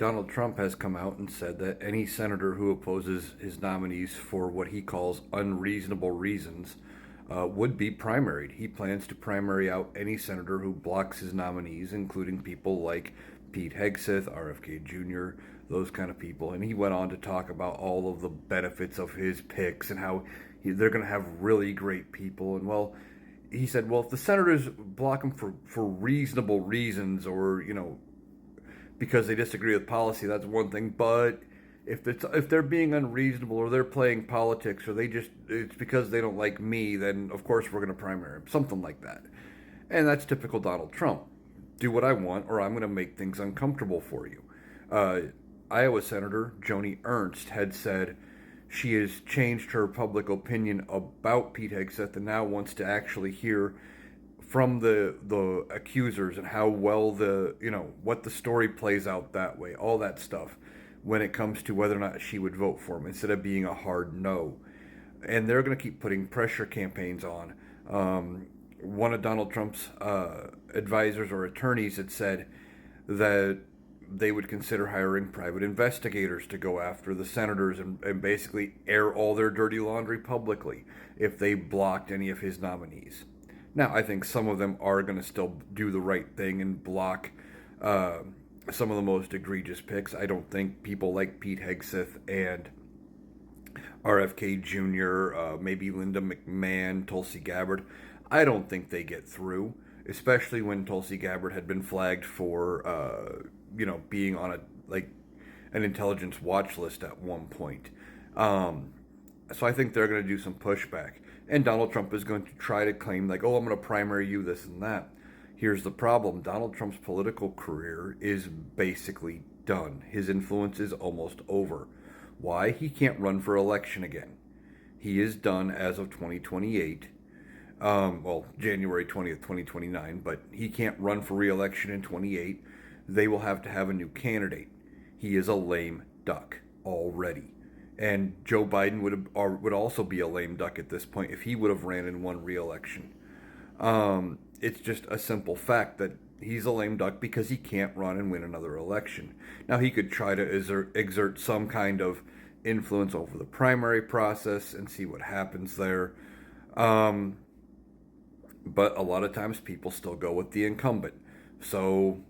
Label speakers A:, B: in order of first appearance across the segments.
A: Donald Trump has come out and said that any senator who opposes his nominees for what he calls unreasonable reasons would be primaried. He plans to primary out any senator who blocks his nominees, including people like Pete Hegseth, RFK Jr., those kind of people. And he went on to talk about all of the benefits of his picks and how they're going to have really great people. And well, he said, well, if the senators block him for reasonable reasons, or because they disagree with policy, that's one thing. But if they're being unreasonable, or they're playing politics, or it's because they don't like me, then of course we're going to primary him, something like that. And that's typical Donald Trump. Do what I want, or I'm going to make things uncomfortable for you. Iowa Senator Joni Ernst had said she has changed her public opinion about Pete Hegseth and now wants to actually hear from the accusers and how well what the story plays out that way, all that stuff, when it comes to whether or not she would vote for him, instead of being a hard no. And they're going to keep putting pressure campaigns on. One of Donald Trump's advisors or attorneys had said that they would consider hiring private investigators to go after the senators and basically air all their dirty laundry publicly if they blocked any of his nominees. Now, I think some of them are going to still do the right thing and block some of the most egregious picks. I don't think people like Pete Hegseth and RFK Jr., maybe Linda McMahon, Tulsi Gabbard, I don't think they get through, especially when Tulsi Gabbard had been flagged for, being on an intelligence watch list at one point. So I think they're going to do some pushback. And Donald Trump is going to try to claim, I'm going to primary you, this and that. Here's the problem. Donald Trump's political career is basically done. His influence is almost over. Why? He can't run for election again. He is done as of 2028. January 20th, 2029, but he can't run for re-election in 28. They will have to have a new candidate. He is a lame duck already. And Joe Biden would also be a lame duck at this point if he would have ran and won re-election. It's just a simple fact that he's a lame duck because he can't run and win another election. Now, he could try to exert some kind of influence over the primary process and see what happens there. But a lot of times people still go with the incumbent. So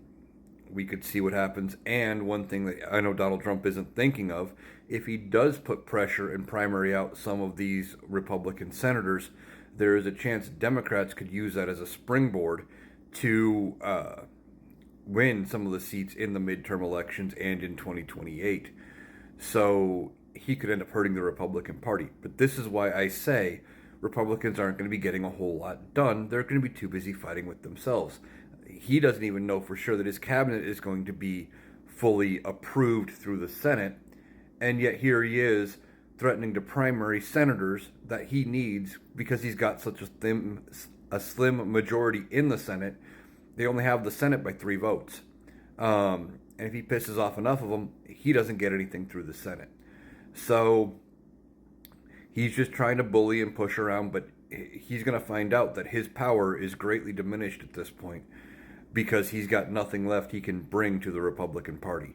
A: we could see what happens. And one thing that I know Donald Trump isn't thinking of, if he does put pressure and primary out some of these Republican senators, there is a chance Democrats could use that as a springboard to win some of the seats in the midterm elections and in 2028. So he could end up hurting the Republican Party. But this is why I say Republicans aren't going to be getting a whole lot done. They're going to be too busy fighting with themselves. He doesn't even know for sure that his cabinet is going to be fully approved through the Senate. And yet here he is threatening to primary senators that he needs because he's got such a slim majority in the Senate. They only have the Senate by 3 votes. And if he pisses off enough of them, he doesn't get anything through the Senate. So he's just trying to bully and push around, but he's going to find out that his power is greatly diminished at this point because he's got nothing left he can bring to the Republican Party.